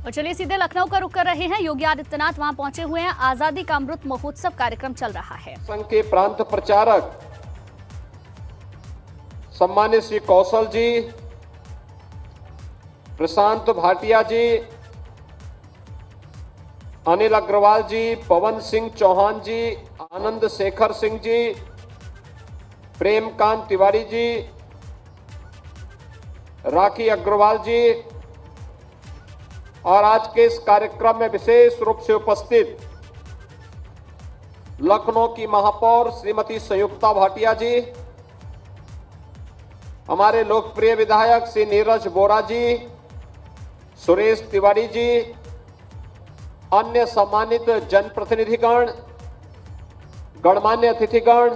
और चलिए सीधे लखनऊ का रुख कर रहे हैं। योगी आदित्यनाथ वहां पहुंचे हुए हैं। आजादी का अमृत महोत्सव कार्यक्रम चल रहा है। संघ के प्रांत प्रचारक सम्मानित श्री कौशल जी, प्रशांत भाटिया जी, अनिल अग्रवाल जी, पवन सिंह चौहान जी, आनंद शेखर सिंह जी, प्रेमकांत तिवारी जी, राखी अग्रवाल जी और आज के इस कार्यक्रम में विशेष रूप से उपस्थित लखनऊ की महापौर श्रीमती संयुक्ता भाटिया जी, हमारे लोकप्रिय विधायक श्री नीरज बोरा जी, सुरेश तिवारी जी, अन्य सम्मानित जनप्रतिनिधिगण, गणमान्य अतिथिगण,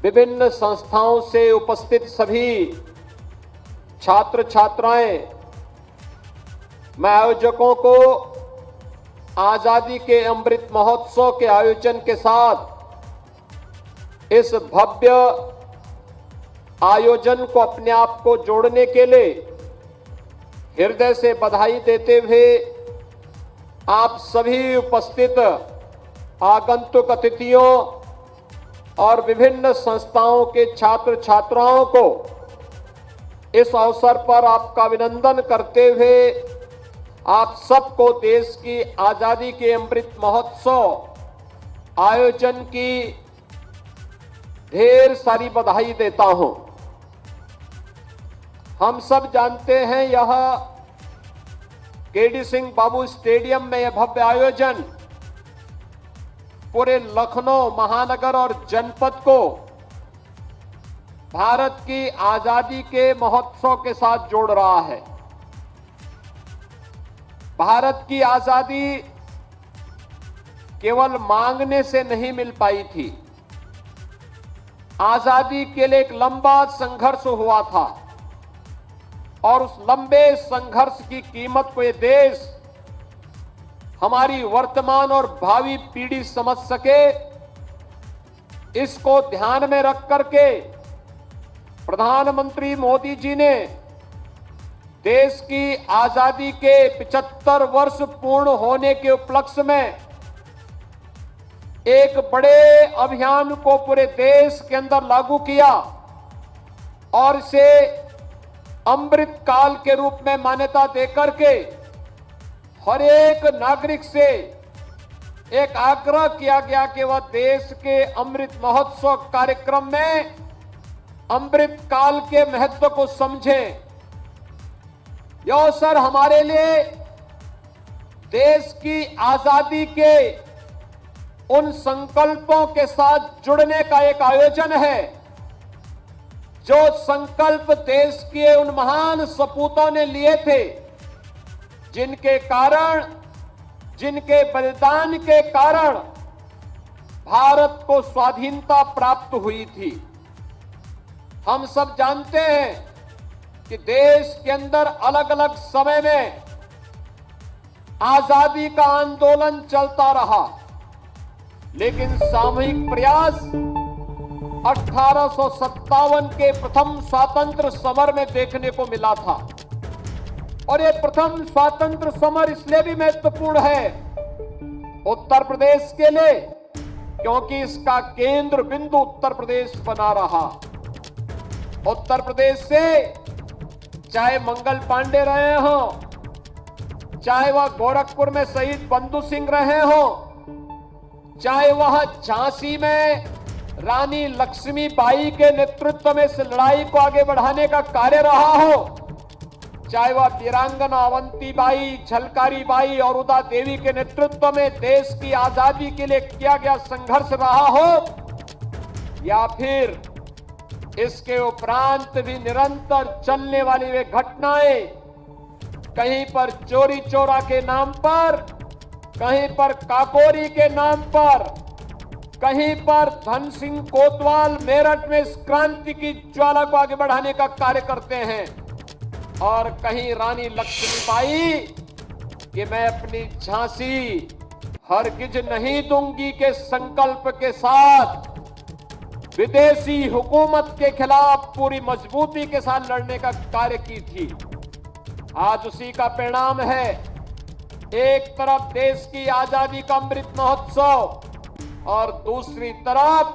विभिन्न संस्थाओं से उपस्थित सभी छात्र छात्राएं, मैं आयोजकों को आजादी के अमृत महोत्सव के आयोजन के साथ इस भव्य आयोजन को अपने आप को जोड़ने के लिए हृदय से बधाई देते हुए आप सभी उपस्थित आगंतुक अतिथियों और विभिन्न संस्थाओं के छात्र छात्राओं को इस अवसर पर आपका अभिनंदन करते हुए आप सबको देश की आजादी के अमृत महोत्सव आयोजन की ढेर सारी बधाई देता हूं। हम सब जानते हैं यह केडी सिंह बाबू स्टेडियम में यह भव्य आयोजन पूरे लखनऊ महानगर और जनपद को भारत की आजादी के महोत्सव के साथ जोड़ रहा है। भारत की आजादी केवल मांगने से नहीं मिल पाई थी। आजादी के लिए एक लंबा संघर्ष हुआ था और उस लंबे संघर्ष की कीमत को ये देश, हमारी वर्तमान और भावी पीढ़ी समझ सके, इसको ध्यान में रख करके प्रधानमंत्री मोदी जी ने देश की आजादी के 75 वर्ष पूर्ण होने के उपलक्ष्य में एक बड़े अभियान को पूरे देश के अंदर लागू किया और इसे अमृत काल के रूप में मान्यता देकर के हर एक नागरिक से एक आग्रह किया गया कि वह देश के अमृत महोत्सव कार्यक्रम में अमृत काल के महत्व को समझें। यह अवसर हमारे लिए देश की आजादी के उन संकल्पों के साथ जुड़ने का एक आयोजन है जो संकल्प देश के उन महान सपूतों ने लिए थे, जिनके कारण, जिनके बलिदान के कारण भारत को स्वाधीनता प्राप्त हुई थी। हम सब जानते हैं कि देश के अंदर अलग अलग समय में आजादी का आंदोलन चलता रहा, लेकिन सामूहिक प्रयास 1857 के प्रथम स्वातंत्र समर में देखने को मिला था। और ये प्रथम स्वातंत्र समर इसलिए भी महत्वपूर्ण है उत्तर प्रदेश के लिए, क्योंकि इसका केंद्र बिंदु उत्तर प्रदेश बना रहा। उत्तर प्रदेश से चाहे मंगल पांडे रहे हो, चाहे वह गोरखपुर में शहीद बंधु सिंह रहे हो, चाहे वह झांसी में रानी लक्ष्मीबाई के नेतृत्व में इस लड़ाई को आगे बढ़ाने का कार्य रहा हो, चाहे वह वीरांगना अवंतीबाई, झलकारी बाई और उदा देवी के नेतृत्व में देश की आजादी के लिए किया गया संघर्ष रहा हो, या फिर इसके उपरांत भी निरंतर चलने वाली वे घटनाएं, कहीं पर चोरी चोरा के नाम पर, कहीं पर काकोरी के नाम पर, कहीं पर धन सिंह कोतवाल मेरठ में इस क्रांति की ज्वाला को आगे बढ़ाने का कार्य करते हैं, और कहीं रानी लक्ष्मीबाई कि मैं अपनी झांसी हरगिज नहीं दूंगी के संकल्प के साथ विदेशी हुकूमत के खिलाफ पूरी मजबूती के साथ लड़ने का कार्य की थी। आज उसी का परिणाम है। एक तरफ देश की आजादी का अमृत महोत्सव और दूसरी तरफ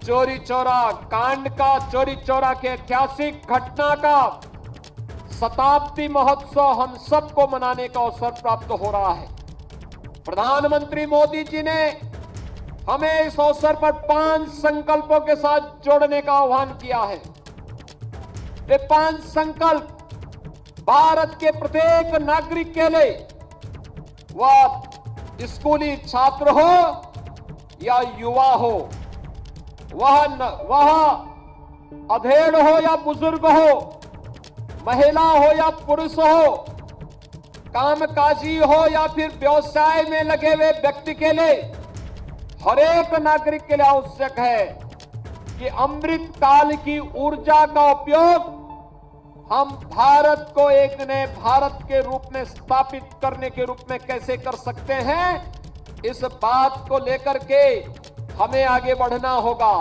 चोरी चौरा कांड का, चोरी चौरा के ऐतिहासिक घटना का शताब्दी महोत्सव हम सबको मनाने का अवसर प्राप्त हो रहा है। प्रधानमंत्री मोदी जी ने हमें इस अवसर पर 5 संकल्पों के साथ जोड़ने का आह्वान किया है। ये 5 संकल्प भारत के प्रत्येक नागरिक के लिए, वह स्कूली छात्र हो या युवा हो, वह अधेड़ हो या बुजुर्ग हो, महिला हो या पुरुष हो, कामकाजी हो या फिर व्यवसाय में लगे हुए व्यक्ति के लिए, हर एक नागरिक के लिए आवश्यक है कि अमृत काल की ऊर्जा का उपयोग हम भारत को एक नए भारत के रूप में स्थापित करने के रूप में कैसे कर सकते हैं, इस बात को लेकर के हमें आगे बढ़ना होगा।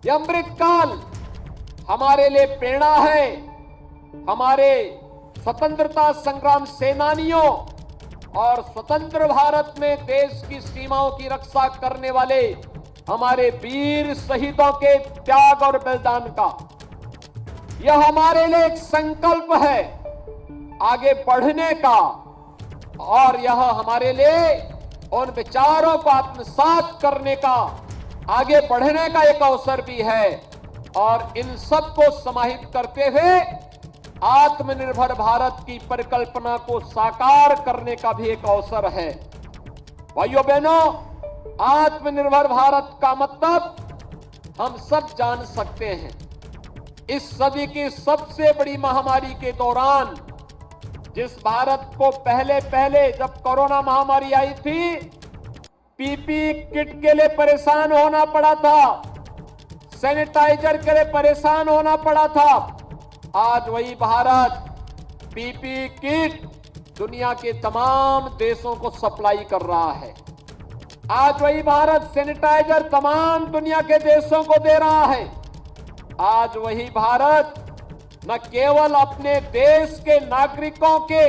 यह अमृत काल हमारे लिए प्रेरणा है। हमारे स्वतंत्रता संग्राम सेनानियों और स्वतंत्र भारत में देश की सीमाओं की रक्षा करने वाले हमारे वीर शहीदों के त्याग और बलिदान का यह हमारे लिए एक संकल्प है आगे बढ़ने का, और यह हमारे लिए उन विचारों को आत्मसात करने का, आगे बढ़ने का एक अवसर भी है। और इन सब को समाहित करते हुए आत्मनिर्भर भारत की परिकल्पना को साकार करने का भी एक अवसर है। भाइयों बहनों, आत्मनिर्भर भारत का मतलब हम सब जान सकते हैं। इस सदी की सबसे बड़ी महामारी के दौरान जिस भारत को पहले जब कोरोना महामारी आई थी, पीपीई किट के लिए परेशान होना पड़ा था, सैनिटाइजर के लिए परेशान होना पड़ा था, आज वही भारत पीपीई किट दुनिया के तमाम देशों को सप्लाई कर रहा है। आज वही भारत सैनिटाइजर तमाम दुनिया के देशों को दे रहा है। आज वही भारत न केवल अपने देश के नागरिकों के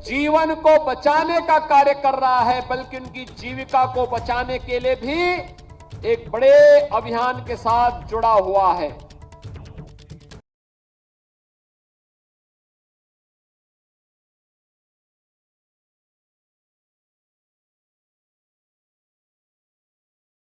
जीवन को बचाने का कार्य कर रहा है, बल्कि उनकी जीविका को बचाने के लिए भी एक बड़े अभियान के साथ जुड़ा हुआ है।